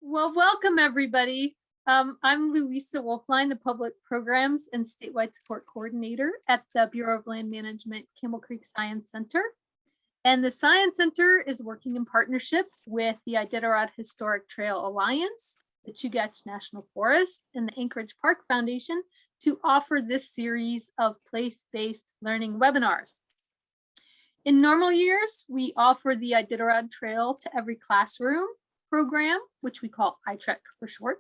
Well, welcome everybody. I'm Louisa Wolfline, the Public Programs and Statewide Support Coordinator at the Bureau of Land Management Camel Creek Science Center. And the Science Center is working in partnership with the Iditarod Historic Trail Alliance, the Chugach National Forest, and the Anchorage Park Foundation to offer this series of place-based learning webinars. In normal years, we offer the Iditarod Trail to every classroom program, which we call iTrek for short,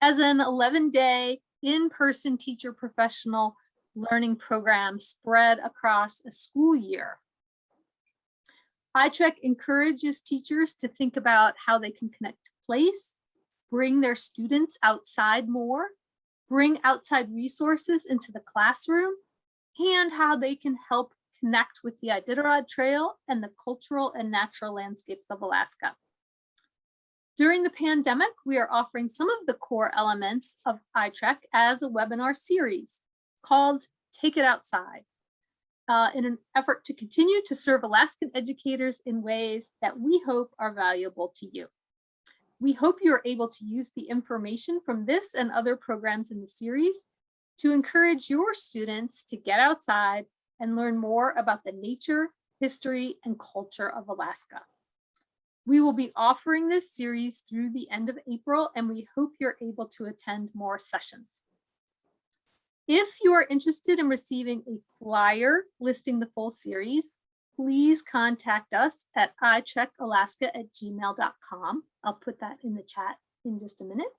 as an 11-day in-person teacher professional learning program spread across a school year. iTrek encourages teachers to think about how they can connect to place, bring their students outside more, bring outside resources into the classroom, and how they can help connect with the Iditarod Trail and the cultural and natural landscapes of Alaska. During the pandemic, we are offering some of the core elements of iTrek as a webinar series called Take It Outside, in an effort to continue to serve Alaskan educators in ways that we hope are valuable to you. We hope you are able to use the information from this and other programs in the series to encourage your students to get outside and learn more about the nature, history, and culture of Alaska. We will be offering this series through the end of April, and we hope you're able to attend more sessions. If you are interested in receiving a flyer listing the full series, please contact us at itrekalaska@gmail.com. I'll put that in the chat in just a minute.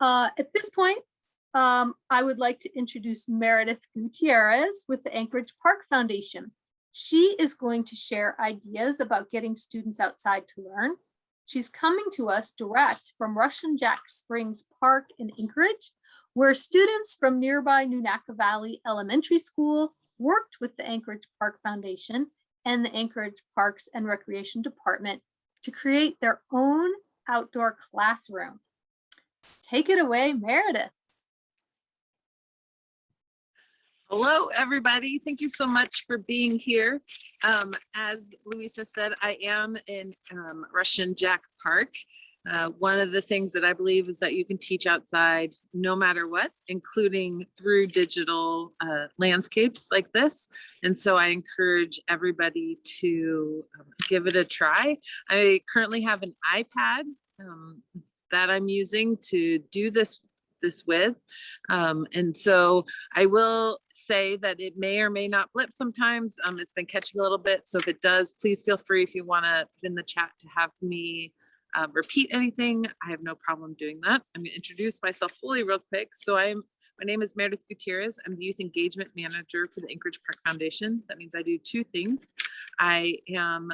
At this point, I would like to introduce Meredith Gutierrez with the Anchorage Park Foundation. She is going to share ideas about getting students outside to learn. She's coming to us direct from Russian Jack Springs Park in Anchorage, where students from nearby Nunaka Valley Elementary School worked with the Anchorage Park Foundation and the Anchorage Parks and Recreation Department to create their own outdoor classroom. Take it away, Meredith. Hello, everybody. Thank you so much for being here. As Louisa said, I am in Russian Jack Park. One of the things that I believe is that you can teach outside no matter what, including through digital landscapes like this. And so I encourage everybody to give it a try. I currently have an iPad that I'm using to do this with. And so I will say that it may or may not blip sometimes. It's been catching a little bit. So if it does, please feel free, if you want to put in the chat, to have me repeat anything. I have no problem doing that. I'm going to introduce myself fully real quick. So my name is Meredith Gutierrez. I'm the Youth Engagement Manager for the Anchorage Park Foundation. That means I do two things. I am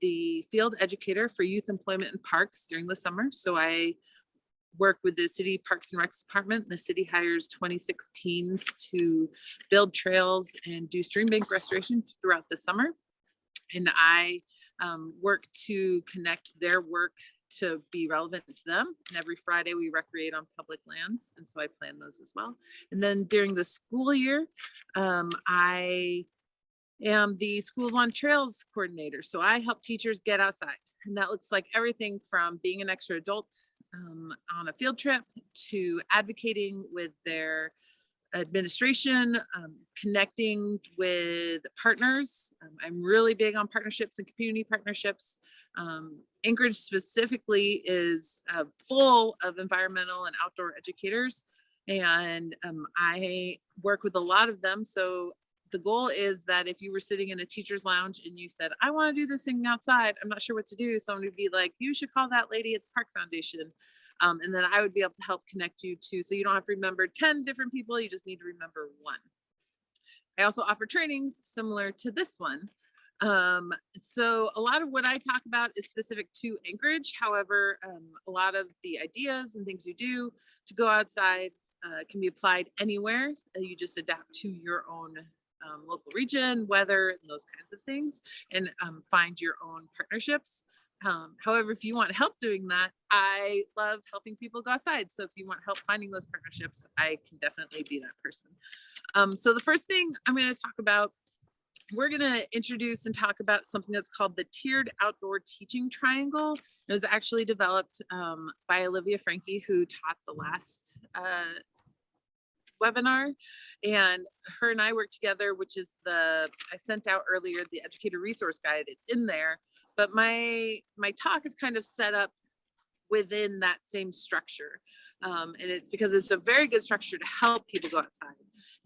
the field educator for youth employment in parks during the summer. So I work with the City Parks and Recs Department. The city hires 26 teams to build trails and do stream bank restoration throughout the summer. And I work to connect their work to be relevant to them. And every Friday we recreate on public lands. And so I plan those as well. And then during the school year, I am the Schools on Trails coordinator. So I help teachers get outside. And that looks like everything from being an extra adult on a field trip to advocating with their administration, connecting with partners. I'm really big on partnerships and community partnerships. Anchorage specifically is full of environmental and outdoor educators, and I work with a lot of them. So the goal is that if you were sitting in a teacher's lounge and you said, I want to do this thing outside, I'm not sure what to do, someone would be like, you should call that lady at the Park Foundation. And then I would be able to help connect you to, so you don't have to remember 10 different people, you just need to remember one. I also offer trainings similar to this one. So a lot of what I talk about is specific to Anchorage. However, a lot of the ideas and things you do to go outside can be applied anywhere. You just adapt to your own local region, weather, and those kinds of things, and find your own partnerships. However, if you want help doing that, I love helping people go outside. So if you want help finding those partnerships, I can definitely be that person. So the first thing I'm going to talk about we're going to introduce and talk about something that's called the tiered outdoor teaching triangle. It was actually developed by Olivia Frankie, who taught the last webinar, and her and I worked together, which is I sent out earlier, the educator resource guide. It's in there, but my talk is kind of set up within that same structure. And it's because it's a very good structure to help people go outside.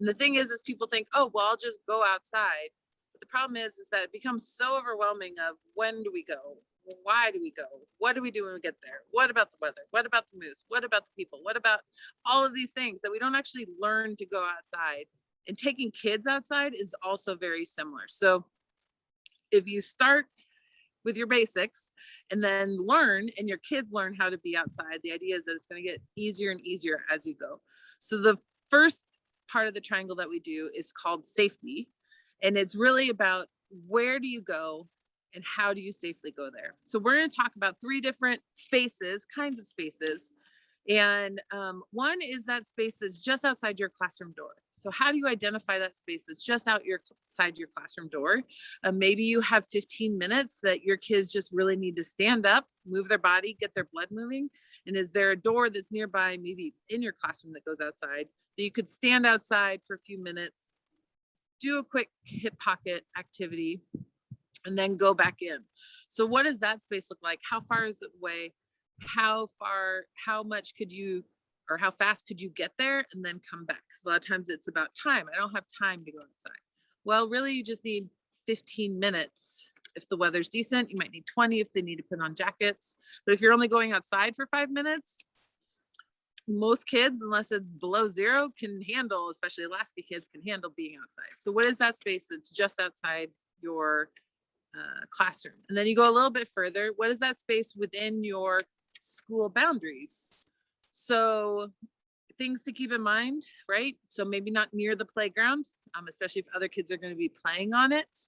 And the thing is people think, oh, well, I'll just go outside. But the problem is that it becomes so overwhelming of when do we go? Why do we go? What do we do when we get there? What about the weather? What about the moose? What about the people? What about all of these things that we don't actually learn to go outside? And taking kids outside is also very similar. So if you start with your basics and then learn, and your kids learn how to be outside, the idea is that it's going to get easier and easier as you go. So the first part of the triangle that we do is called safety. And it's really about where do you go and how do you safely go there? So we're going to talk about 3 different spaces, kinds of spaces. And one is that space that's just outside your classroom door. So how do you identify that space that's just outside your classroom door? Maybe you have 15 minutes that your kids just really need to stand up, move their body, get their blood moving. And is there a door that's nearby, maybe in your classroom, that goes outside, that you could stand outside for a few minutes, do a quick hip pocket activity, and then go back in? So what does that space look like? How far is it away? How much could you, or how fast could you get there and then come back? Because a lot of times it's about time. I don't have time to go outside. Well, really, you just need 15 minutes. If the weather's decent, you might need 20 if they need to put on jackets. But if you're only going outside for 5 minutes, most kids, unless it's below 0, can handle, especially Alaska kids, can handle being outside. So what is that space that's just outside your classroom? And then you go a little bit further. What is that space within your school boundaries? So things to keep in mind, right? So maybe not near the playground, especially if other kids are going to be playing on it.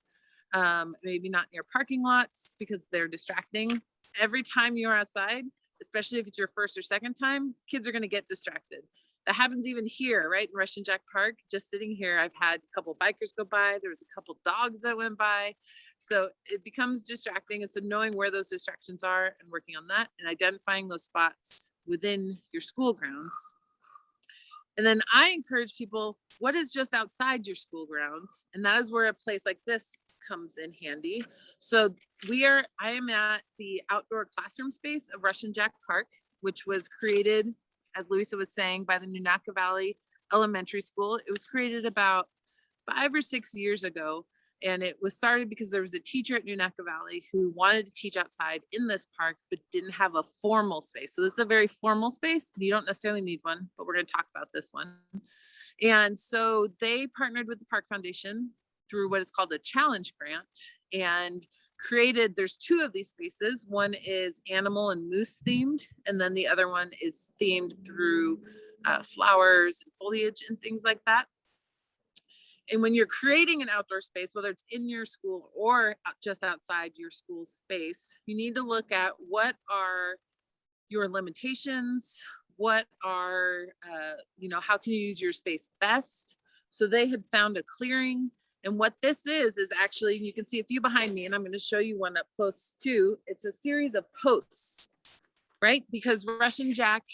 Maybe not near parking lots because they're distracting. Every time you're outside, especially if it's your first or second time, kids are going to get distracted. That happens even here, right? In Russian Jack Park, just sitting here, I've had a couple bikers go by. There was a couple dogs that went by. So it becomes distracting. And so knowing where those distractions are and working on that and identifying those spots within your school grounds. And then I encourage people, what is just outside your school grounds? And that is where a place like this comes in handy. So I am at the outdoor classroom space of Russian Jack Park, which was created, as Louisa was saying, by the Nunaka Valley Elementary School. It was created about 5 or 6 years ago. And it was started because there was a teacher at Nunaka Valley who wanted to teach outside in this park, but didn't have a formal space. So this is a very formal space. You don't necessarily need one, but we're going to talk about this one. And so they partnered with the Park Foundation through what is called a challenge grant and created, there's 2 of these spaces. One is animal and moose themed, and then the other one is themed through flowers and foliage and things like that. And when you're creating an outdoor space, whether it's in your school or just outside your school space, you need to look at what are your limitations, what are, how can you use your space best? So they had found a clearing. And what this is actually, you can see a few behind me, and I'm going to show you one up close too. It's a series of posts, right? Because Russian Jack,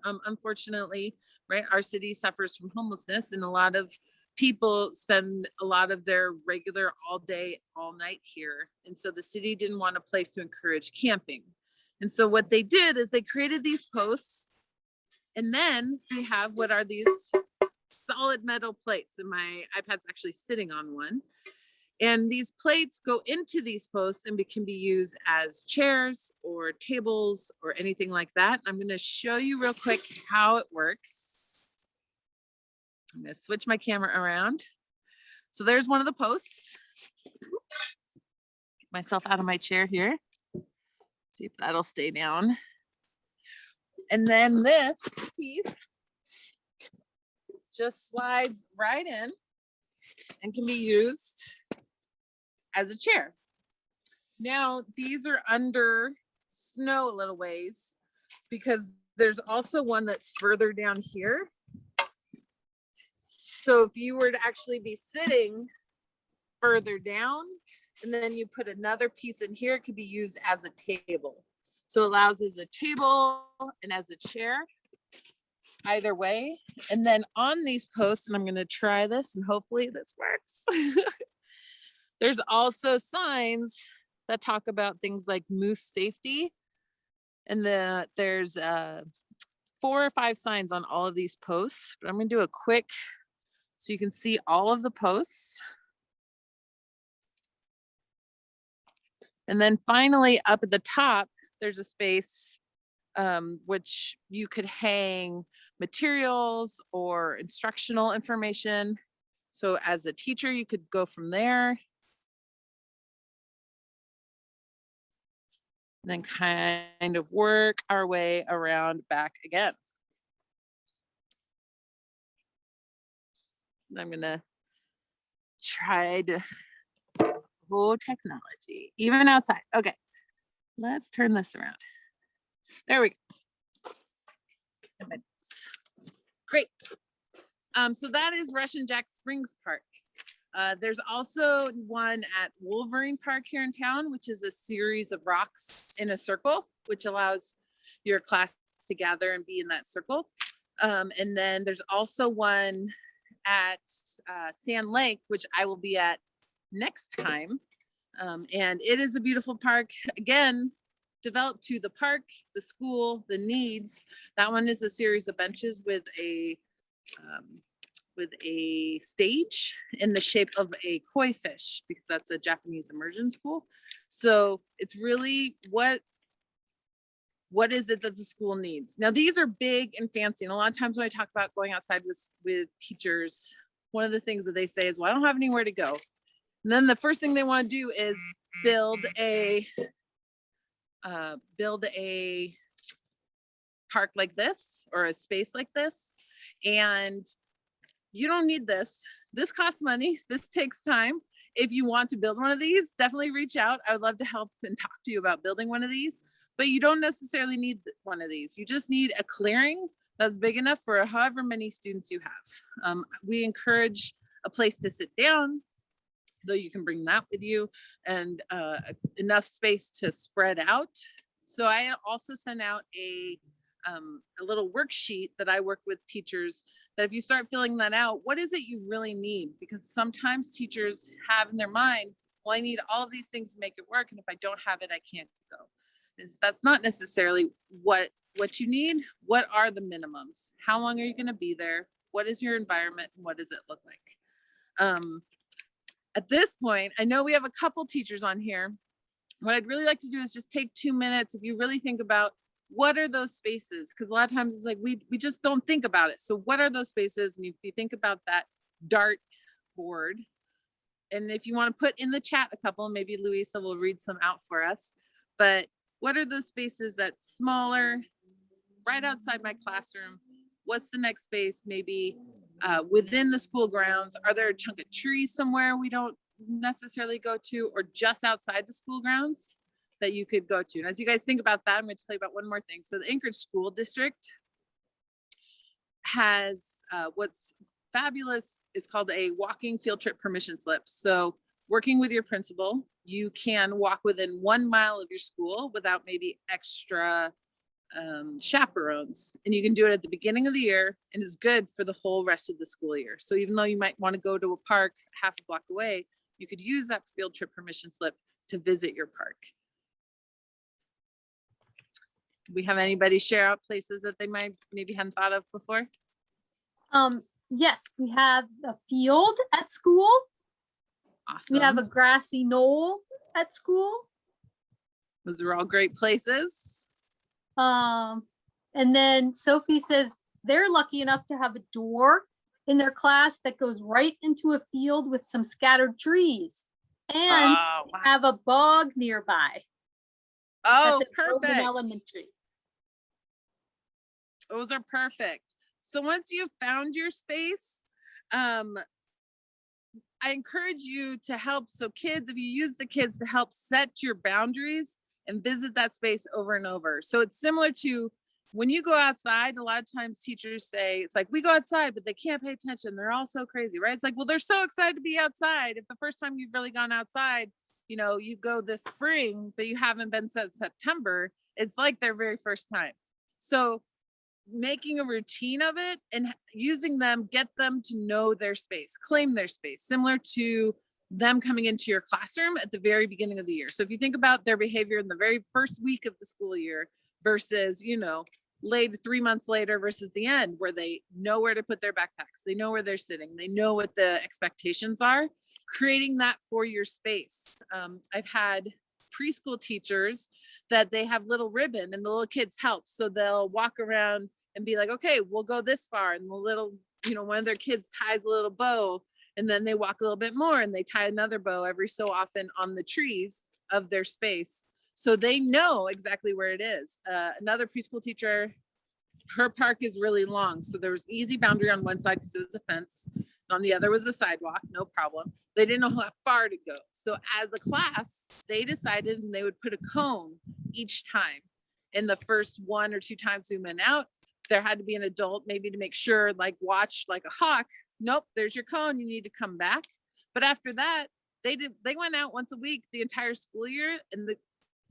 unfortunately, right, our city suffers from homelessness, and a lot of people spend a lot of their regular all day, all night here. And so the city didn't want a place to encourage camping. And so what they did is they created these posts, and then they have what are these solid metal plates, and my iPad's actually sitting on one. And these plates go into these posts and can be used as chairs or tables or anything like that. I'm going to show you real quick how it works. I'm going to switch my camera around. So there's one of the posts. Get myself out of my chair here. See if that'll stay down. And then this piece just slides right in and can be used as a chair. Now, these are under snow a little ways because there's also one that's further down here. So if you were to actually be sitting further down, and then you put another piece in here. It could be used as a table. So it allows as a table and as a chair, either way. And then on these posts, and I'm going to try this and hopefully this works. There's also signs that talk about things like moose safety. And there's 4 or 5 signs on all of these posts, but I'm going to do a quick so you can see all of the posts. And then finally up at the top, there's a space which you could hang materials or instructional information. So as a teacher, you could go from there. And then kind of work our way around back again. I'm gonna try to, oh, technology, even outside. Okay, let's turn this around. There we go. Great. So that is Russian Jack Springs Park. There's also one at Wolverine Park here in town, which is a series of rocks in a circle, which allows your class to gather and be in that circle. And then there's also one at Sand Lake, which I will be at next time. And it is a beautiful park. Again, developed to the park, the school, the needs. That one is a series of benches with a stage in the shape of a koi fish, because that's a Japanese immersion school. So it's really what is it that the school needs? Now, these are big and fancy. And a lot of times when I talk about going outside with teachers, one of the things that they say is, well, I don't have anywhere to go. And then the first thing they want to do is build a park like this or a space like this. And you don't need this. This costs money. This takes time. If you want to build one of these, definitely reach out. I would love to help and talk to you about building one of these, but you don't necessarily need one of these. You just need a clearing that's big enough for however many students you have. We encourage a place to sit down, though you can bring that with you, and enough space to spread out. So I also sent out a little worksheet that I work with teachers, that if you start filling that out, what is it you really need? Because sometimes teachers have in their mind, well, I need all of these things to make it work, and if I don't have it, I can't go. That's not necessarily what you need. What are the minimums? How long are you going to be there? What is your environment, and what does it look like? At this point, I know we have a couple teachers on here. What I'd really like to do is just take 2 minutes. If you really think about what are those spaces, because a lot of times it's like we just don't think about it. So what are those spaces? And if you think about that dart board, and if you want to put in the chat a couple, maybe Louisa will read some out for us. But what are those spaces that's smaller, right outside my classroom? What's the next space? Maybe within the school grounds. Are there a chunk of trees somewhere we don't necessarily go to, or just outside the school grounds that you could go to? And as you guys think about that, I'm going to tell you about one more thing. So the Anchorage School District has what's fabulous is called a walking field trip permission slip. So working with your principal, you can walk within 1 mile of your school without maybe extra chaperones, and you can do it at the beginning of the year, and it's good for the whole rest of the school year. So even though you might want to go to a park half a block away, you could use that field trip permission slip to visit your park. Do we have anybody share out places that they maybe hadn't thought of before? Yes, we have a field at school. Awesome. We have a grassy knoll at school. Those are all great places. And then Sophie says they're lucky enough to have a door in their class that goes right into a field with some scattered trees, and have a bog nearby. Oh, that's perfect. Elementary. Those are perfect. So once you've found your space, I encourage you to help. So kids, if you use the kids to help set your boundaries and visit that space over and over. So it's similar to when you go outside, a lot of times teachers say, it's like, we go outside, but they can't pay attention. They're all so crazy, right? It's like, well, they're so excited to be outside. If the first time you've really gone outside, you go this spring, but you haven't been since September, it's like their very first time. So making a routine of it and using them, get them to know their space, claim their space, similar to them coming into your classroom at the very beginning of the year. So if you think about their behavior in the very first week of the school year versus, late 3 months later versus the end, where they know where to put their backpacks, they know where they're sitting, they know what the expectations are, creating that for your space. I've had preschool teachers that they have little ribbon and the little kids help. So they'll walk around and be like, okay, we'll go this far. And the little, one of their kids ties a little bow, and then they walk a little bit more and they tie another bow every so often on the trees of their space. So they know exactly where it is. Another preschool teacher, her park is really long. So there was easy boundary on one side because it was a fence. And on the other was a sidewalk, no problem. They didn't know how far to go. So as a class, they decided and they would put a cone each time. In the first 1 or 2 times we went out, there had to be an adult maybe to make sure, like watch like a hawk. Nope, there's your cone. You need to come back. But after that, they went out once a week the entire school year, and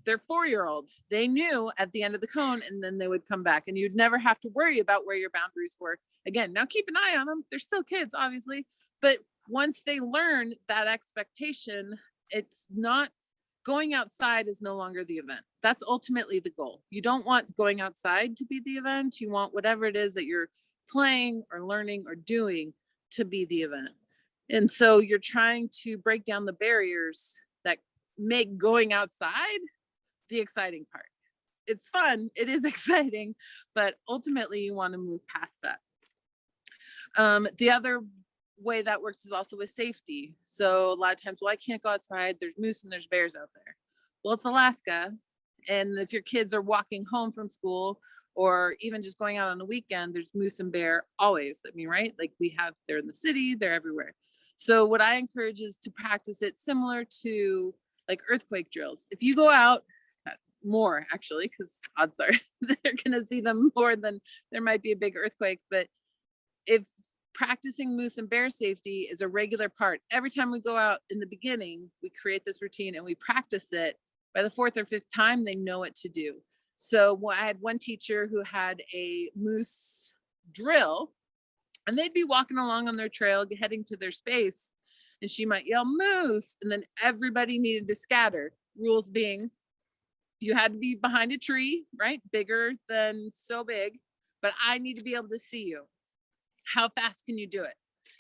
they're 4-year-olds. They knew at the end of the cone, and then they would come back, and you'd never have to worry about where your boundaries were. Again, now keep an eye on them. They're still kids, obviously, but once they learn that expectation, it's not going outside is no longer the event. That's ultimately the goal. You don't want going outside to be the event. You want whatever it is that you're playing or learning or doing to be the event. And so you're trying to break down the barriers that make going outside the exciting part. It's fun, it is exciting, but ultimately you want to move past that. The other way that works is also with safety. So a lot of times, well, I can't go outside, there's moose and there's bears out there. Well, it's Alaska, and if your kids are walking home from school or even just going out on a weekend, there's moose and bear always. I mean, right? Like they're in the city, they're everywhere. So what I encourage is to practice it similar to like earthquake drills. If you go out more, actually, because odds are they're going to see them more than there might be a big earthquake. But if practicing moose and bear safety is a regular part, every time we go out in the beginning, we create this routine and we practice it. By the 4th or 5th time, they know what to do. So I had one teacher who had a moose drill, and they'd be walking along on their trail, heading to their space, and she might yell moose, and then everybody needed to scatter. Rules being, you had to be behind a tree, right? Bigger than so big, but I need to be able to see you. How fast can you do it?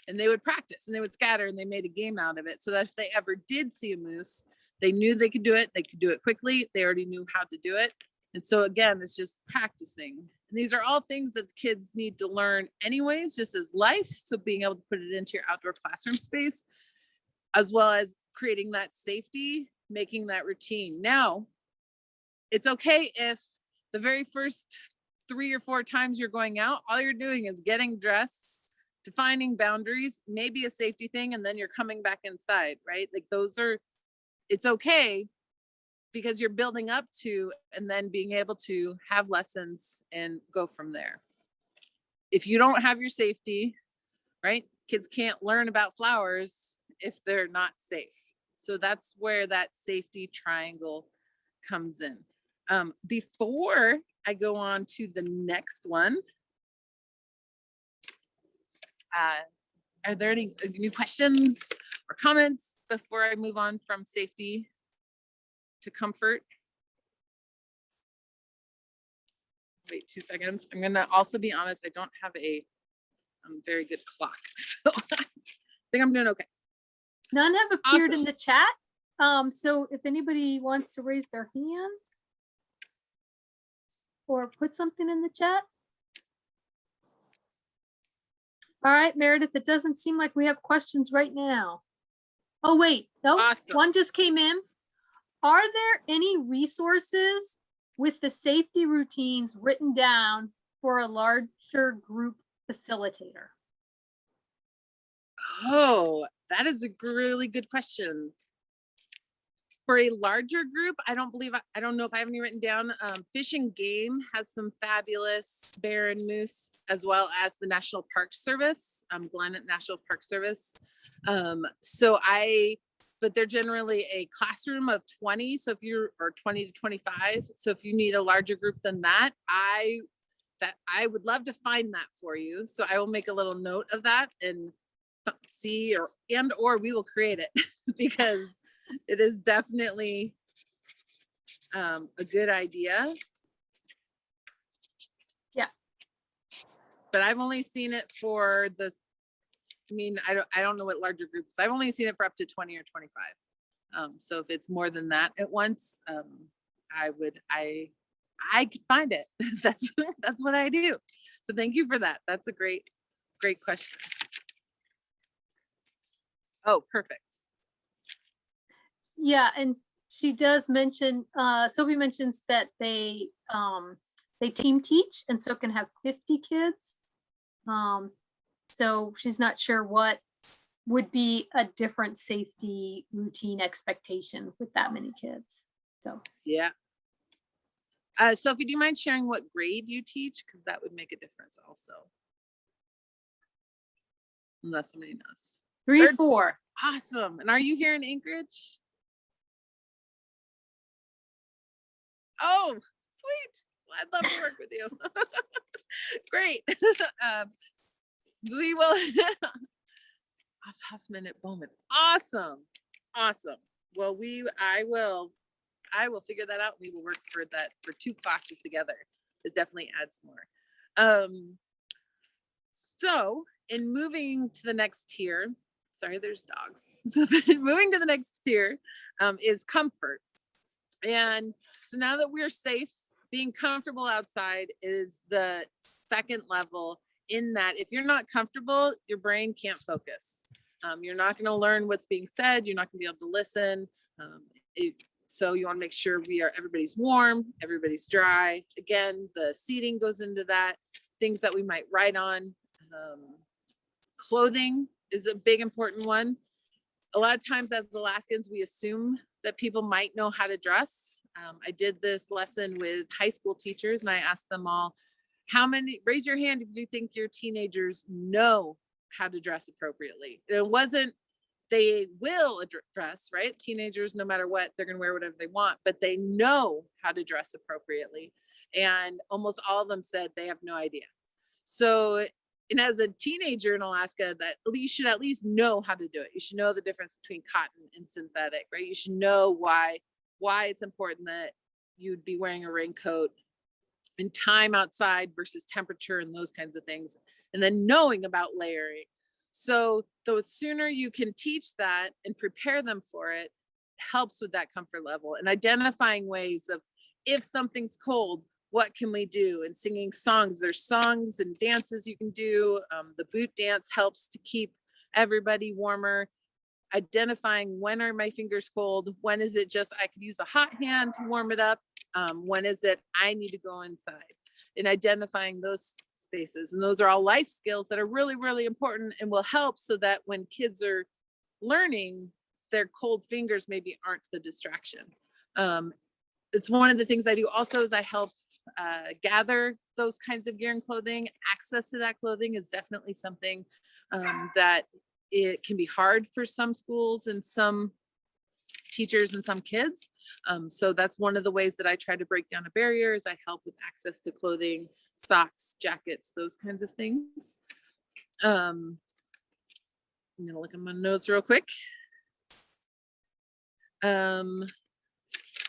And they would practice and they would scatter, and they made a game out of it so that if they ever did see a moose, they knew they could do it. They could do it quickly. They already knew how to do it. And so again, it's just practicing. And these are all things that the kids need to learn anyways, just as life. So being able to put it into your outdoor classroom space, as well as creating that safety, making that routine. Now, it's okay if the very first 3 or 4 times you're going out, all you're doing is getting dressed, defining boundaries, maybe a safety thing, and then you're coming back inside, right? Like it's okay, because you're building up to, and then being able to have lessons and go from there. If you don't have your safety, right? Kids can't learn about flowers if they're not safe. So that's where that safety triangle comes in. Before I go on to the next one, are there any new questions or comments before I move on from safety to comfort? Wait 2 seconds. I'm gonna also be honest, I don't have a very good clock, so I think I'm doing okay. None have appeared Awesome. in the chat. So if anybody wants to raise their hand or put something in the chat. All right, Meredith, it doesn't seem like we have questions right now. Oh, wait, no, Awesome. one just came in. Are there any resources with the safety routines written down for a larger group facilitator? Oh, that is a really good question. For a larger group, I don't know if I have any written down. Fish and Game has some fabulous bear and moose, as well as the National Park Service, Glennet National Park Service. But they're generally a classroom of 20. So if you're, or 20 to 25. So if you need a larger group than that, I would love to find that for you. So I will make a little note of that and see, or we will create it because it is definitely a good idea. Yeah. But I've only seen it for this. I mean, I don't know what larger groups. I've only seen it for up to 20 or 25. So if it's more than that at once, I could find it. That's what I do. So thank you for that. That's a great question. Oh, perfect. Yeah, and she does mention, Sophie mentions that they team teach and so can have 50 kids. So she's not sure what would be a different safety routine expectation with that many kids. So yeah. Sophie, do you mind sharing what grade you teach? Because that would make a difference also. Unless somebody knows. 3, 4. Awesome. And are you here in Anchorage? Oh, sweet. Well, I'd love to work with you. Great. We will. Huffman at Bowman. Awesome. Well, I will figure that out. We will work for that for 2 classes together. It definitely adds more. So in moving to the next tier, sorry, there's dogs. So moving to the next tier is comfort. And so now that we're safe, being comfortable outside is the second level, in that if you're not comfortable, your brain can't focus. You're not going to learn what's being said. You're not going to be able to listen. So you want to make sure everybody's warm, everybody's dry. Again, the seating goes into that. Things that we might write on. Clothing is a big important one. A lot of times as Alaskans, we assume that people might know how to dress. I did this lesson with high school teachers and I asked them all, raise your hand if you think your teenagers know how to dress appropriately. It wasn't, they will dress, right? Teenagers, no matter what, they're going to wear whatever they want, but they know how to dress appropriately. And almost all of them said they have no idea. So, and as a teenager in Alaska, that you should at least know how to do it. You should know the difference between cotton and synthetic, right? You should know why it's important that you'd be wearing a raincoat and time outside versus temperature and those kinds of things. And then knowing about layering. So the sooner you can teach that and prepare them for it, helps with that comfort level and identifying ways of, if something's cold, what can we do? And singing songs. There's songs and dances you can do. The boot dance helps to keep everybody warmer. Identifying, when are my fingers cold? When is it just I could use a hot hand to warm it up? When is it I need to go inside? And identifying those spaces. And those are all life skills that are really, really important and will help so that when kids are learning, their cold fingers maybe aren't the distraction. It's one of the things I do also is I help gather those kinds of gear and clothing. Access to that clothing is definitely something that it can be hard for some schools and some teachers and some kids. So that's one of the ways that I try to break down a barrier is I help with access to clothing, socks, jackets, those kinds of things. I'm gonna look at my notes real quick. And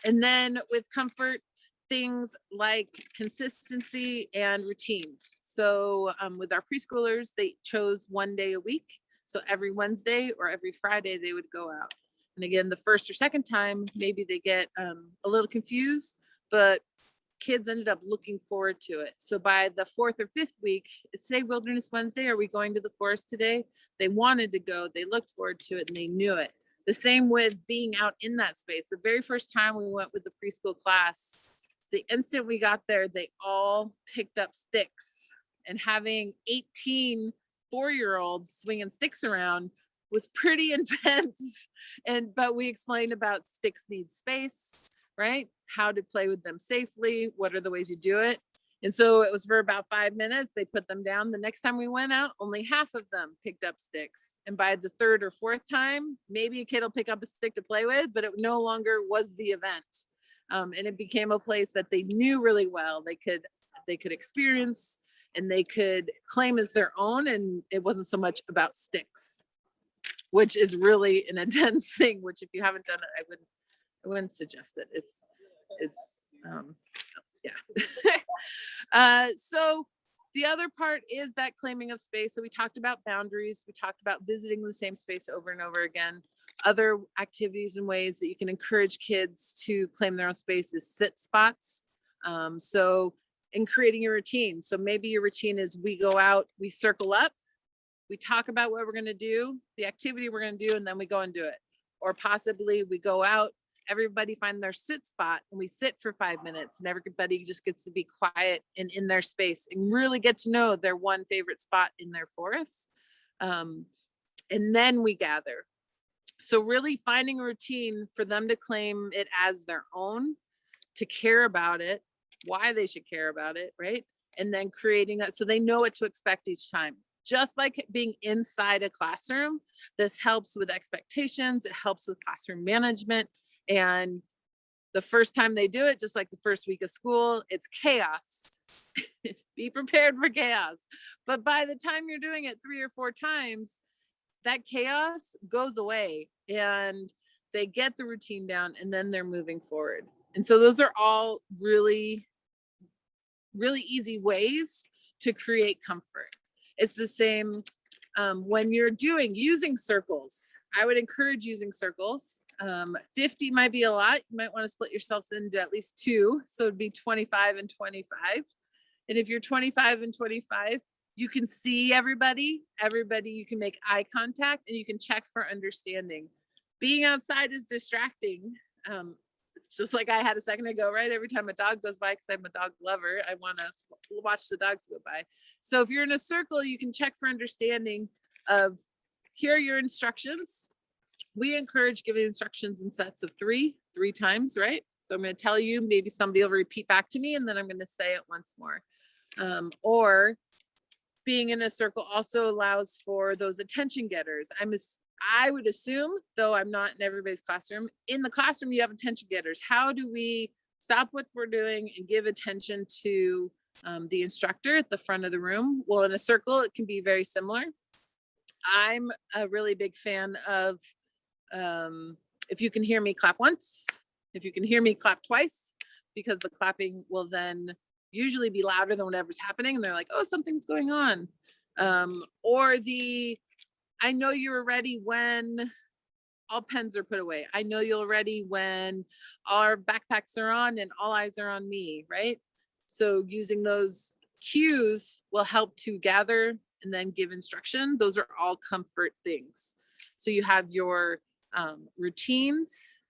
then with comfort, things like consistency and routines. So with our preschoolers, they chose 1 day a week. So every Wednesday or every Friday, they would go out. And again, the first or second time, maybe they get a little confused, but kids ended up looking forward to it. So by the 4th or 5th week, is today Wilderness Wednesday? Are we going to the forest today? They wanted to go, they looked forward to it, and they knew it. The same with being out in that space. The very first time we went with the preschool class, the instant we got there, they all picked up sticks, and having 18 4-year-olds swinging sticks around was pretty intense. But we explained about sticks need space, right? How to play with them safely. What are the ways you do it? And so it was for about 5 minutes. They put them down. The next time we went out, only half of them picked up sticks. And by the third or fourth time, maybe a kid will pick up a stick to play with, but it no longer was the event. And it became a place that they knew really well. They could experience and they could claim as their own. And it wasn't so much about sticks, which is really an intense thing, which if you haven't done it, I wouldn't suggest it. It's yeah. So the other part is that claiming of space. So we talked about boundaries. We talked about visiting the same space over and over again. Other activities and ways that you can encourage kids to claim their own space is sit spots. So in creating your routine. So maybe your routine is we go out, we circle up, we talk about what we're going to do, the activity we're going to do, and then we go and do it. Or possibly we go out, everybody find their sit spot and we sit for 5 minutes and everybody just gets to be quiet and in their space and really get to know their one favorite spot in their forest. And then we gather. So really finding a routine for them to claim it as their own, to care about it, why they should care about it, right? And then creating that so they know what to expect each time. Just like being inside a classroom, this helps with expectations. It helps with classroom management. And the first time they do it, just like the first week of school, it's chaos. Be prepared for chaos. But by the time you're doing it 3 or 4 times, that chaos goes away and they get the routine down and then they're moving forward. And so those are all really, really easy ways to create comfort. It's the same when you're using circles. I would encourage using circles. 50 might be a lot. You might want to split yourselves into at least 2. So it'd be 25 and 25. And if you're 25 and 25, you can see everybody, you can make eye contact and you can check for understanding. Being outside is distracting. Just like I had a second ago, right? Every time a dog goes by, because I'm a dog lover, I want to watch the dogs go by. So if you're in a circle, you can check for understanding of here are your instructions. We encourage giving instructions in sets of 3 times, right? So I'm going to tell you, maybe somebody will repeat back to me, and then I'm going to say it once more. Or being in a circle also allows for those attention getters. I would assume, though I'm not in everybody's classroom, in the classroom you have attention getters. How do we stop what we're doing and give attention to the instructor at the front of the room? Well, in a circle, it can be very similar. I'm a really big fan of if you can hear me, clap once. If you can hear me, clap twice, because the clapping will then usually be louder than whatever's happening. And they're like, oh, something's going on. Or I know you're ready when all pens are put away. I know you're ready when our backpacks are on and all eyes are on me, right? So using those cues will help to gather and then give instruction. Those are all comfort things. So you have your routines,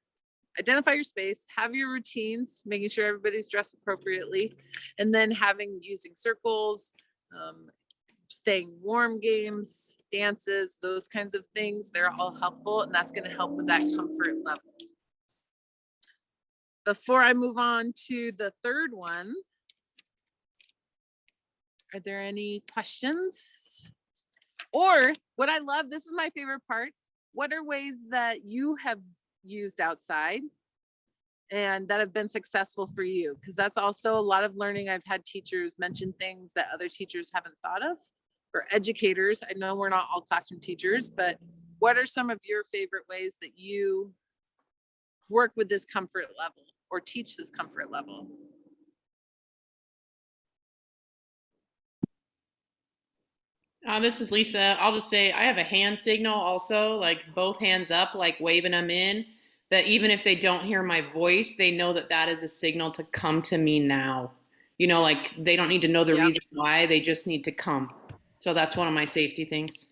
identify your space, have your routines, making sure everybody's dressed appropriately, and then using circles, staying warm games, dances, those kinds of things. They're all helpful, and that's going to help with that comfort level. Before I move on to the third one, are there any questions? Or what I love, this is my favorite part. What are ways that you have used outside and that have been successful for you? Because that's also a lot of learning. I've had teachers mention things that other teachers haven't thought of, or educators. I know we're not all classroom teachers, but what are some of your favorite ways that you work with this comfort level or teach this comfort level? This is Lisa. I'll just say I have a hand signal also, like both hands up, like waving them in, that even if they don't hear my voice, they know that that is a signal to come to me now. You know, like they don't need to know the reason why, they just need to come. So that's one of my safety things.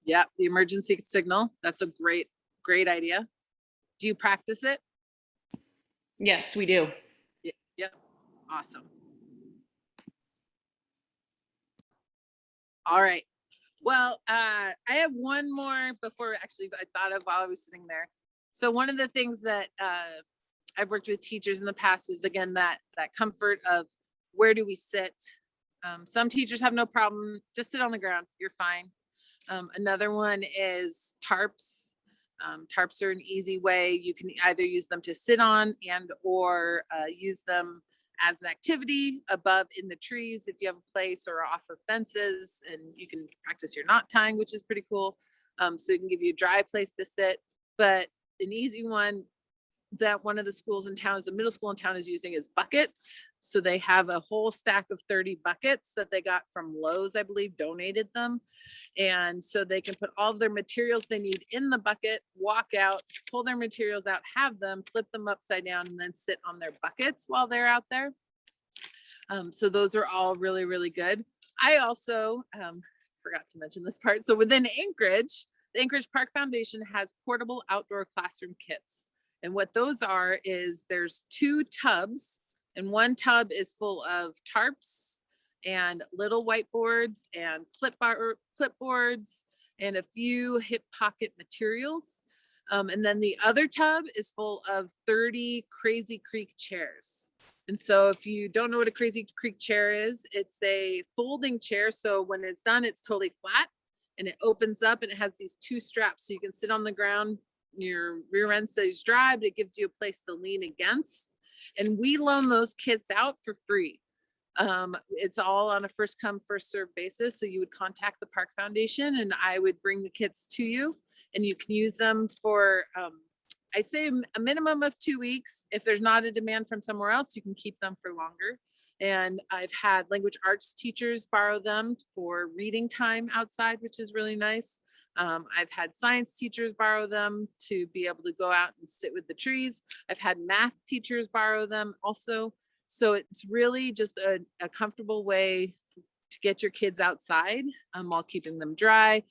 Yeah, the emergency signal. That's a great idea. Do you practice it? Yes, we do. Yep. Awesome. All right. Well, I have one more before actually I thought of while I was sitting there. So one of the things that I've worked with teachers in the past is again that comfort of where do we sit. Some teachers have no problem, just sit on the ground, you're fine. Another one is tarps. Tarps are an easy way. You can either use them to sit on and or use them as an activity above in the trees if you have a place, or off of fences, and you can practice your knot tying, which is pretty cool. So it can give you a dry place to sit. But an easy one that one of the schools in town, is a middle school in town, is using is buckets. So they have a whole stack of 30 buckets that they got from Lowe's, I believe, donated them. And so they can put all of their materials they need in the bucket, walk out, pull their materials out, have them, flip them upside down, and then sit on their buckets while they're out there. So those are all really, really good. I also forgot to mention this part. So within Anchorage, the Anchorage Park Foundation has portable outdoor classroom kits. And what those are is there's 2 tubs, and one tub is full of tarps and little whiteboards and clipboards and a few hip pocket materials. And then the other tub is full of 30 Crazy Creek chairs. And so if you don't know what a Crazy Creek chair is, it's a folding chair. So when it's done, it's totally flat and it opens up and it has these 2 straps. So you can sit on the ground, your rear end stays dry, but it gives you a place to lean against. And we loan those kits out for free. It's all on a first come, first serve basis. So you would contact the Park Foundation and I would bring the kits to you, and you can use them for, I say a minimum of 2 weeks. If there's not a demand from somewhere else, you can keep them for longer. And I've had language arts teachers borrow them for reading time outside, which is really nice. I've had science teachers borrow them to be able to go out and sit with the trees. I've had math teachers borrow them also. So it's really just a comfortable way to get your kids outside while keeping them dry.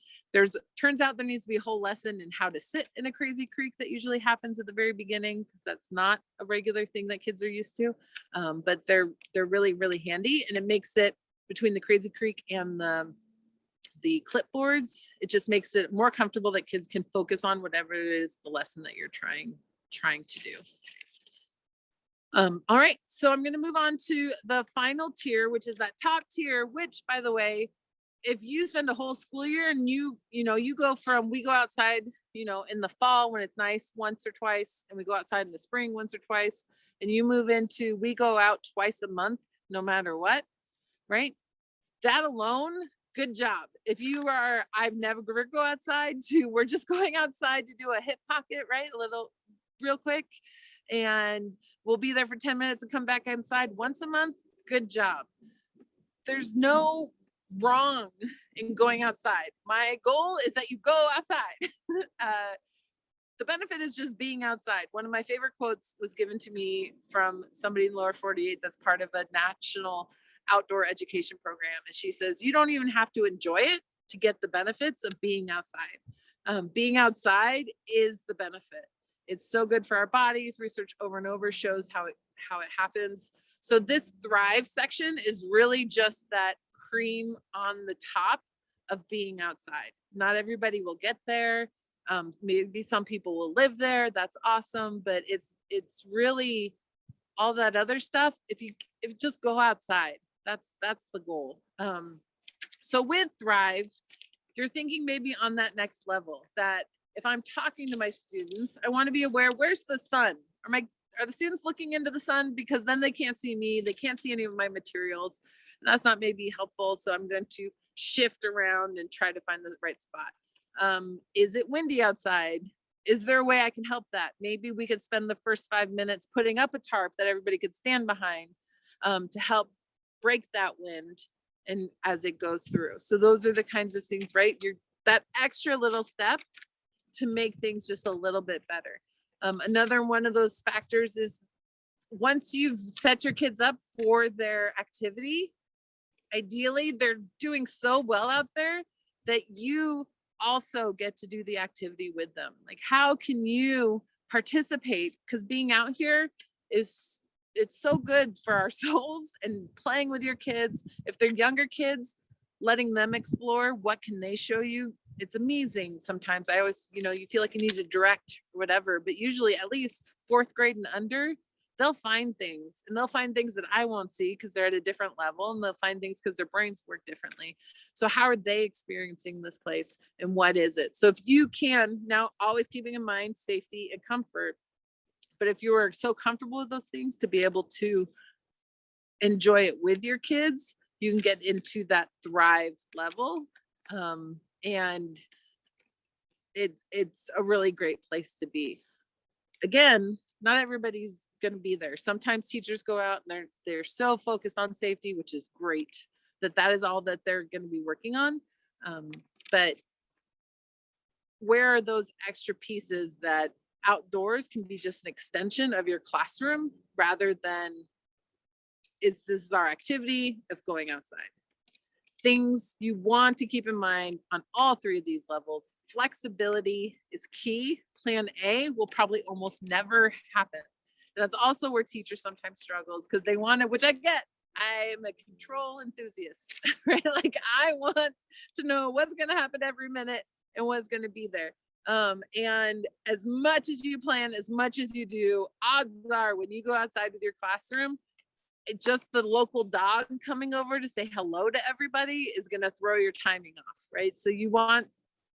Turns out there needs to be a whole lesson in how to sit in a Crazy Creek that usually happens at the very beginning, because that's not a regular thing that kids are used to. But they're really, really handy, and it makes it between the Crazy Creek and the clipboards, it just makes it more comfortable that kids can focus on whatever it is, the lesson that you're trying to do. All right, so I'm going to move on to the final tier, which is that top tier, which, by the way, if you spend a whole school year and you go from, we go outside, in the fall when it's nice once or twice, and we go outside in the spring once or twice, and you move into, we go out twice a month, no matter what, right? That alone, good job. If you are, I've never go outside to, we're just going outside to do a hip pocket, right? A little real quick. And we'll be there for 10 minutes and come back inside once a month. Good job. There's no wrong in going outside. My goal is that you go outside. The benefit is just being outside. One of my favorite quotes was given to me from somebody in lower 48 that's part of a national outdoor education program. And she says, you don't even have to enjoy it to get the benefits of being outside. Being outside is the benefit. It's so good for our bodies. Research over and over shows how it happens. So this Thrive section is really just that cream on the top of being outside. Not everybody will get there. Maybe some people will live there. That's awesome. But it's really all that other stuff. If you just go outside, that's the goal. So with Thrive, you're thinking maybe on that next level, that if I'm talking to my students, I want to be aware, where's the sun? Are the students looking into the sun? Because then they can't see me. They can't see any of my materials. And that's not maybe helpful. So I'm going to shift around and try to find the right spot. Is it windy outside? Is there a way I can help that? Maybe we could spend the first 5 minutes putting up a tarp that everybody could stand behind to help break that wind and as it goes through. So those are the kinds of things, right? That extra little step to make things just a little bit better. Another one of those factors is once you've set your kids up for their activity, ideally they're doing so well out there that you also get to do the activity with them. Like, how can you participate? Because being out here it's so good for our souls, and playing with your kids. If they're younger kids, letting them explore what can they show you. It's amazing. Sometimes I always, you feel like you need to direct or whatever, but usually at least fourth grade and under, they'll find things, and they'll find things that I won't see because they're at a different level, and they'll find things because their brains work differently. So how are they experiencing this place, and what is it? So if you can, now always keeping in mind safety and comfort, but if you are so comfortable with those things to be able to enjoy it with your kids, you can get into that thrive level. And it's a really great place to be. Again, not everybody's going to be there. Sometimes teachers go out and they're so focused on safety, which is great, that is all that they're going to be working on. But where are those extra pieces that outdoors can be just an extension of your classroom rather than this is our activity of going outside? Things you want to keep in mind on all three of these levels. Flexibility is key. Plan A will probably almost never happen. And that's also where teachers sometimes struggles because they want it, which I get. I'm a control enthusiast, right? Like I want to know what's going to happen every minute and what's going to be there. And as much as you plan, as much as you do, odds are when you go outside with your classroom, just the local dog coming over to say hello to everybody is going to throw your timing off, right? So you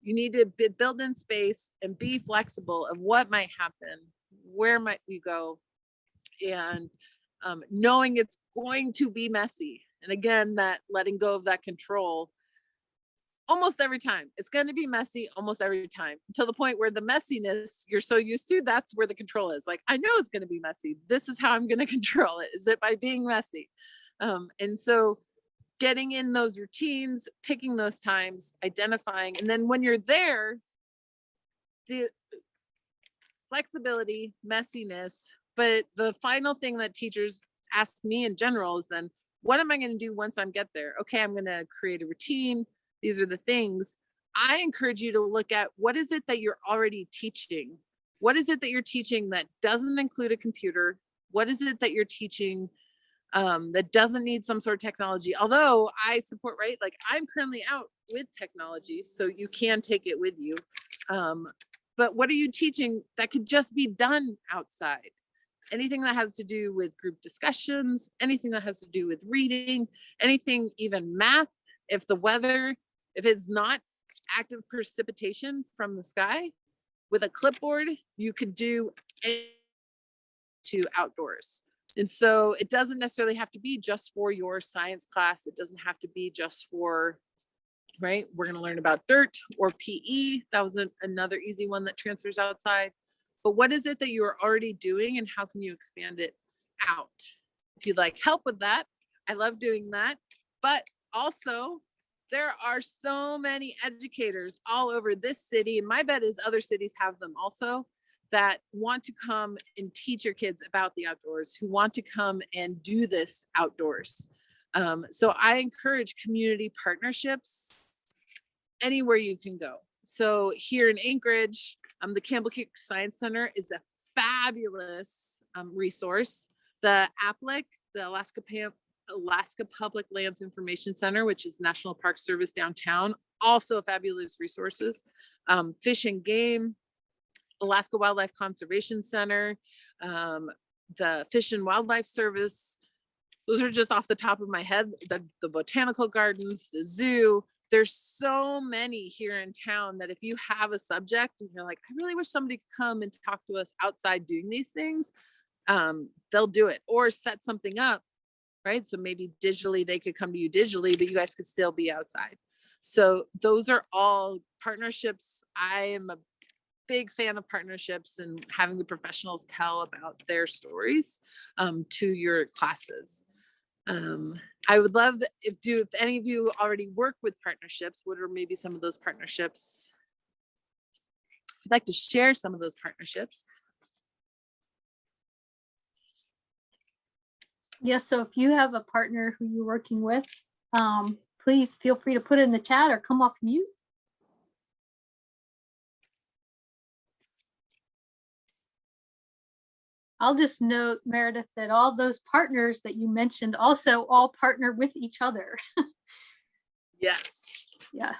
need to build in space and be flexible of what might happen, where might you go, and knowing it's going to be messy. And again, that letting go of that control almost every time. It's going to be messy almost every time, to the point where the messiness you're so used to, that's where the control is. Like, I know it's going to be messy. This is how I'm going to control it. Is it by being messy? And so getting in those routines, picking those times, identifying, and then when you're there, the flexibility, messiness, but the final thing that teachers ask me in general is then, what am I going to do once I get there? Okay, I'm going to create a routine. These are the things. I encourage you to look at what is it that you're already teaching? What is it that you're teaching that doesn't include a computer? What is it that you're teaching that doesn't need some sort of technology? Although I support, right? Like I'm currently out with technology, so you can take it with you. But what are you teaching that could just be done outside? Anything that has to do with group discussions, anything that has to do with reading, anything, even math, if it's not active precipitation from the sky, with a clipboard, you could do to outdoors. And so it doesn't necessarily have to be just for your science class. It doesn't have to be just for, right? We're going to learn about dirt or PE. That was another easy one that transfers outside. But what is it that you are already doing, and how can you expand it out? If you'd like help with that, I love doing that. But also, there are so many educators all over this city, and my bet is other cities have them also, that want to come and teach your kids about the outdoors, who want to come and do this outdoors. So I encourage community partnerships anywhere you can go. So here in Anchorage, the Campbell Creek Science Center is a fabulous resource. The APLIC, the Alaska Public Lands Information Center, which is National Park Service downtown, also fabulous resources. Fish and Game, Alaska Wildlife Conservation Center, the Fish and Wildlife Service. Those are just off the top of my head. The botanical gardens, the zoo. There's so many here in town that if you have a subject and you're like, I really wish somebody could come and talk to us outside doing these things, they'll do it, or set something up, right? So maybe digitally, they could come to you digitally, but you guys could still be outside. So those are all partnerships. I am a big fan of partnerships and having the professionals tell about their stories to your classes. I would love if any of you already work with partnerships, what are maybe some of those partnerships? I'd like to share some of those partnerships. Yes, so if you have a partner who you're working with, please feel free to put it in the chat or come off mute. I'll just note, Meredith, that all those partners that you mentioned also all partner with each other. Yes. Yeah.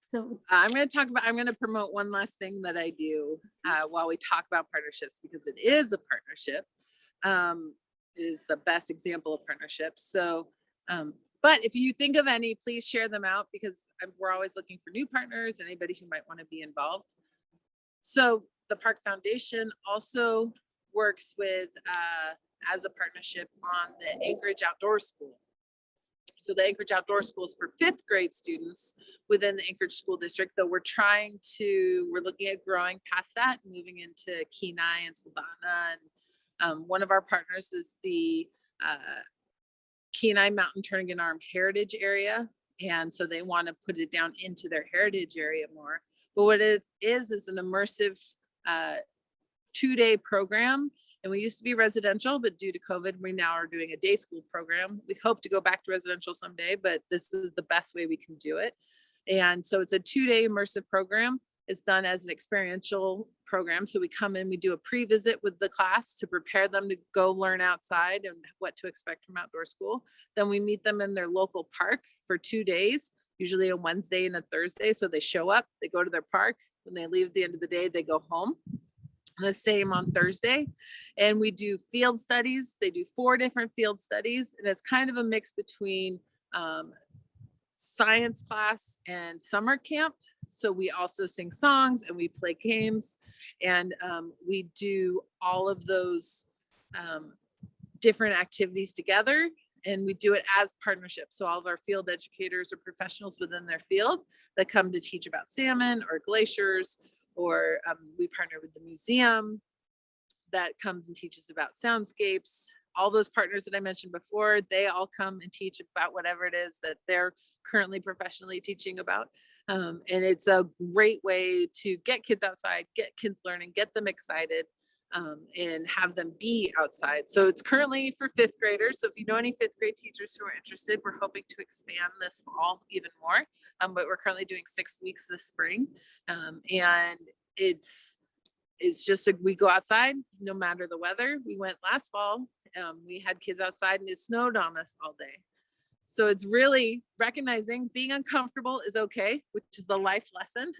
So, I'm going to promote one last thing that I do while we talk about partnerships, because it is a partnership. It is the best example of partnerships. So, but if you think of any, please share them out, because we're always looking for new partners and anybody who might want to be involved. So the Park Foundation also works with, as a partnership on the Anchorage Outdoor School. So the Anchorage Outdoor School is for 5th grade students within the Anchorage School District, though we're looking at growing past that, moving into Kenai and Savannah. And one of our partners is the Kenai Mountain Turnagain Arm Heritage Area. And so they want to put it down into their heritage area more. But what it is an immersive 2-day program. And we used to be residential, but due to COVID, we now are doing a day school program. We hope to go back to residential someday, but this is the best way we can do it. And so it's a 2-day immersive program. It's done as an experiential program. So we come in, we do a pre-visit with the class to prepare them to go learn outside and what to expect from outdoor school. Then we meet them in their local park for 2 days, usually a Wednesday and a Thursday. So they show up, they go to their park. When they leave at the end of the day, they go home. The same on Thursday. And we do field studies. They do 4 different field studies. And it's kind of a mix between science class and summer camp. So we also sing songs and we play games. And we do all of those different activities together. And we do it as partnerships. So all of our field educators are professionals within their field that come to teach about salmon or glaciers, or we partner with the museum that comes and teaches about soundscapes. All those partners that I mentioned before, they all come and teach about whatever it is that they're currently professionally teaching about. And it's a great way to get kids outside, get kids learning, get them excited, and have them be outside. So it's currently for 5th graders. So if you know any 5th grade teachers who are interested, we're hoping to expand this fall even more. But we're currently doing 6 weeks this spring. And it's just we go outside no matter the weather. We went last fall. We had kids outside and it snowed on us all day. So it's really recognizing being uncomfortable is okay, which is the life lesson,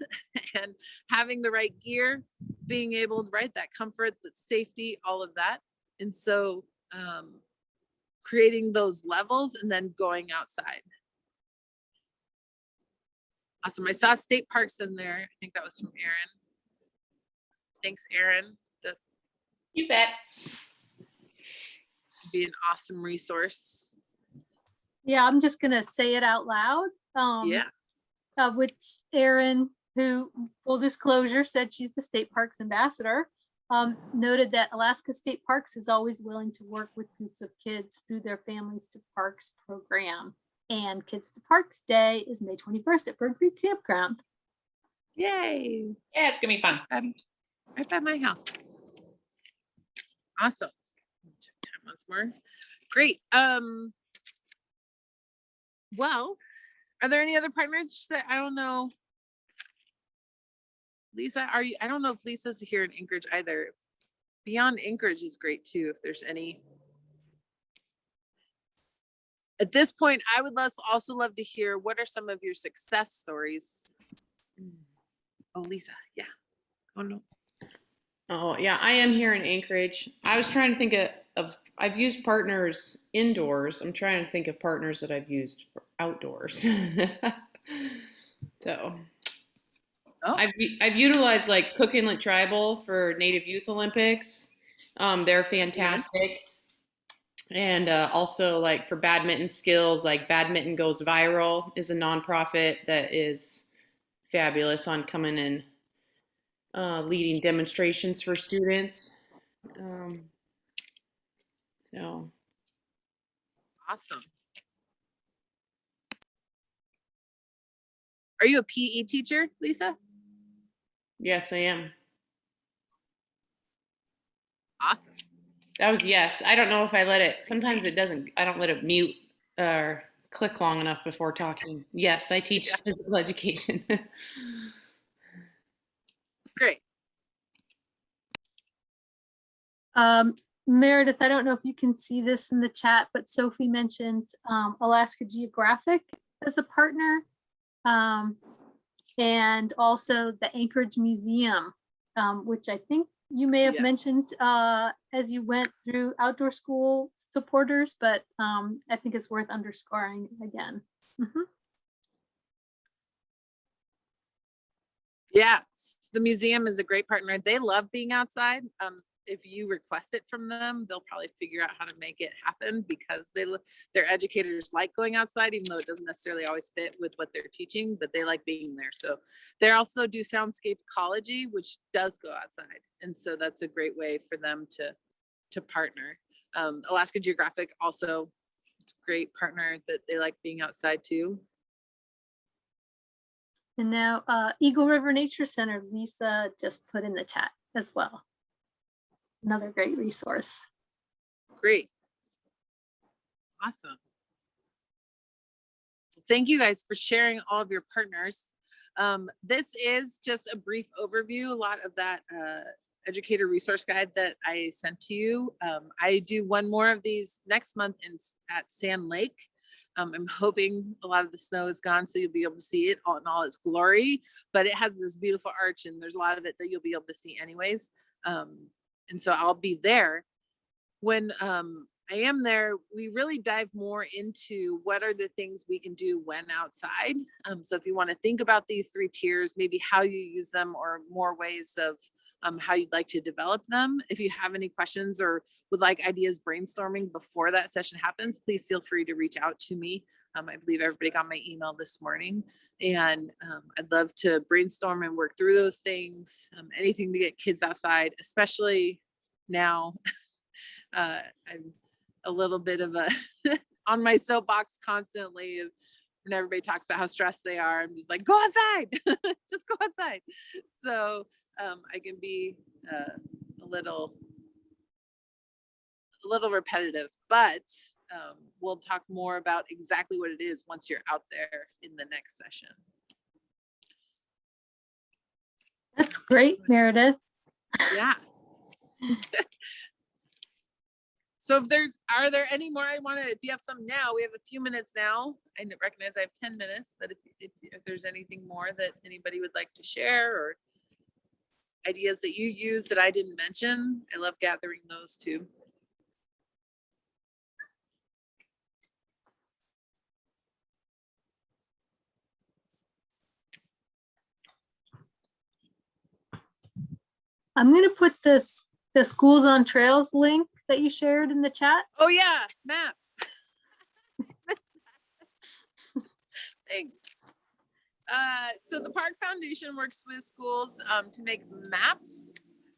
and having the right gear, being able to, right, that comfort, that safety, all of that. And so creating those levels and then going outside. Awesome. I saw state parks in there. I think that was from Erin. Thanks, Erin. That You bet. would be an awesome resource. yeah, I'm just gonna say it out loud. Yeah. Which Erin, who, full disclosure, said she's the state parks ambassador, noted that Alaska State Parks is always willing to work with groups of kids through their Families to Parks program. And Kids to Parks Day is May 21st at Bird Creek Campground. Yay. Yeah, it's gonna be fun. Right by my house. Awesome. Check time once more. Great. Well, are there any other partners that I don't know? Lisa, I don't know if Lisa's here in Anchorage either. Beyond Anchorage is great too, if there's any. At this point, I would also love to hear, what are some of your success stories? Oh, Lisa, yeah. Oh no. Oh, yeah, I am here in Anchorage. I was trying to think of I've used partners indoors. I'm trying to think of partners that I've used for outdoors. So Oh. I've utilized like Cook Inlet Tribal for Native Youth Olympics. They're fantastic. And also like for badminton skills, like Badminton Goes Viral is a nonprofit that is fabulous on coming and leading demonstrations for students. So Awesome. Are you a PE teacher, Lisa? yes, I am. Awesome. That was yes. I don't know if I let it, sometimes it doesn't, I don't let it mute or click long enough before talking. Yes, I teach physical education. Great. Meredith, I don't know if you can see this in the chat, but Sophie mentioned Alaska Geographic as a partner. And also the Anchorage Museum, which I think you may have Yes. mentioned as you went through outdoor school supporters, but I think it's worth underscoring again. Mhm. Yeah, the museum is a great partner. They love being outside. If you request it from them, they'll probably figure out how to make it happen because their educators like going outside, even though it doesn't necessarily always fit with what they're teaching, but they like being there. So they also do soundscape ecology, which does go outside. And so that's a great way for them to partner. Alaska Geographic also, it's a great partner that they like being outside too. And now Eagle River Nature Center, Lisa just put in the chat as well. Another great resource. Great. Awesome. Thank you guys for sharing all of your partners. This is just a brief overview. A lot of that educator resource guide that I sent to you. I do one more of these next month at Sand Lake. I'm hoping a lot of the snow is gone, so you'll be able to see it in all its glory, but it has this beautiful arch and there's a lot of it that you'll be able to see anyways. And so I'll be there. When I am there, we really dive more into what are the things we can do when outside. So if you want to think about these 3 tiers, maybe how you use them or more ways of how you'd like to develop them. If you have any questions or would like ideas brainstorming before that session happens, please feel free to reach out to me. I believe everybody got my email this morning, and I'd love to brainstorm and work through those things. Anything to get kids outside, especially now. I'm a little bit of a on my soapbox constantly when everybody talks about how stressed they are. I'm just like, go outside, just go outside. So I can be a little repetitive, but we'll talk more about exactly what it is once you're out there in the next session. That's great, Meredith. Yeah. So are there any more if you have some now, we have a few minutes now. I recognize I have 10 minutes, but if there's anything more that anybody would like to share or ideas that you use that I didn't mention, I love gathering those too. I'm going to put the Schools on Trails link that you shared in the chat. Oh yeah, maps. Thanks. So the Park Foundation works with schools to make maps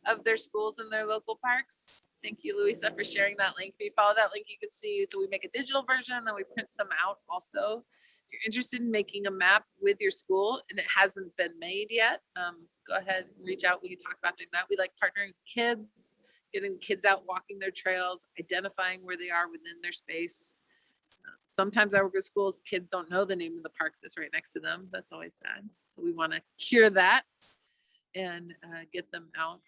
of their schools and their local parks. Thank you, Louisa, for sharing that link. If you follow that link, you can see, so we make a digital version, then we print some out also. If you're interested in making a map with your school and it hasn't been made yet, go ahead and reach out. We can talk about doing that. We like partnering with kids, getting kids out walking their trails, identifying where they are within their space. Sometimes I work with schools, kids don't know the name of the park that's right next to them. That's always sad. So we want to cure that and get them out.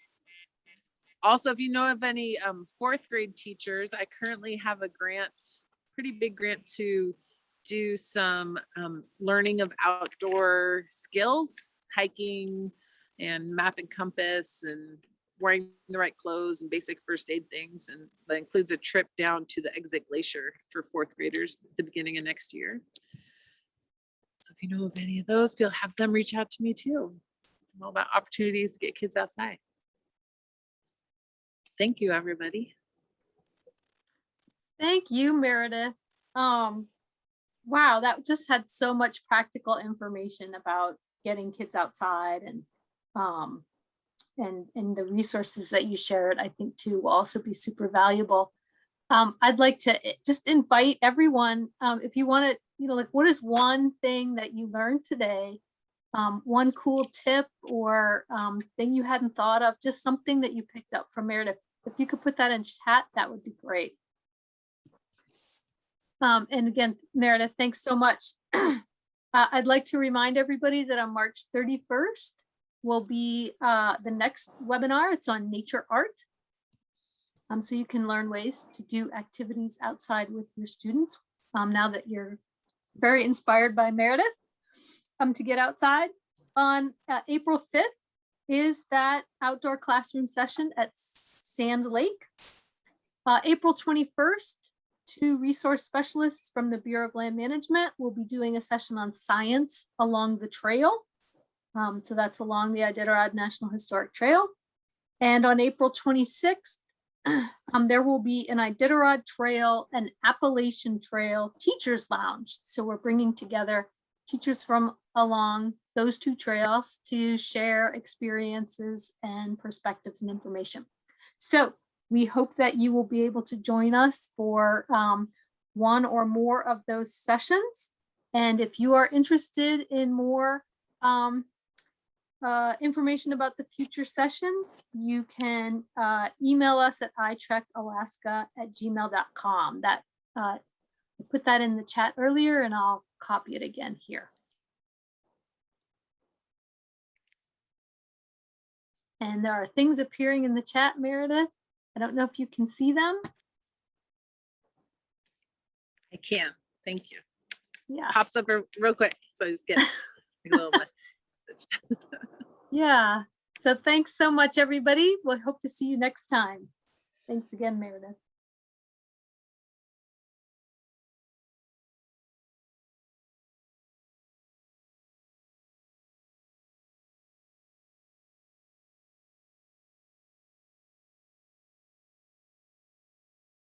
Also, if you know of any 4th grade teachers, I currently have a grant, pretty big grant to do some learning of outdoor skills, hiking and map and compass and wearing the right clothes and basic first aid things. And that includes a trip down to the Exit Glacier for 4th graders at the beginning of next year. So if you know of any of those, you'll have them reach out to me too. I'm all about opportunities to get kids outside. Thank you, everybody. Thank you, Meredith. Wow, that just had so much practical information about getting kids outside, and the resources that you shared, I think too, will also be super valuable. I'd like to just invite everyone, if you want to, like, what is one thing that you learned today? One cool tip or thing you hadn't thought of, just something that you picked up from Meredith. If you could put that in chat, that would be great. And again, Meredith, thanks so much. I'd like to remind everybody that on March 31st will be the next webinar. It's on nature art. So you can learn ways to do activities outside with your students now that you're very inspired by Meredith to get outside. On April 5th is that outdoor classroom session at Sand Lake. April 21st, 2 resource specialists from the Bureau of Land Management will be doing a session on science along the trail. So that's along the Iditarod National Historic Trail. And on April 26th, there will be an Iditarod Trail and Appalachian Trail Teachers Lounge. So we're bringing together teachers from along those 2 trails to share experiences and perspectives and information. So we hope that you will be able to join us for one or more of those sessions. And if you are interested in more information about the future sessions, you can email us at itrekalaska@gmail.com. That I put that in the chat earlier, and I'll copy it again here. And there are things appearing in the chat, Meredith. I don't know if you can see them. I can. Thank you. Yeah. Pops up real quick. So I just get a little message. Yeah. So thanks so much, everybody. We'll hope to see you next time. Thanks again, Meredith.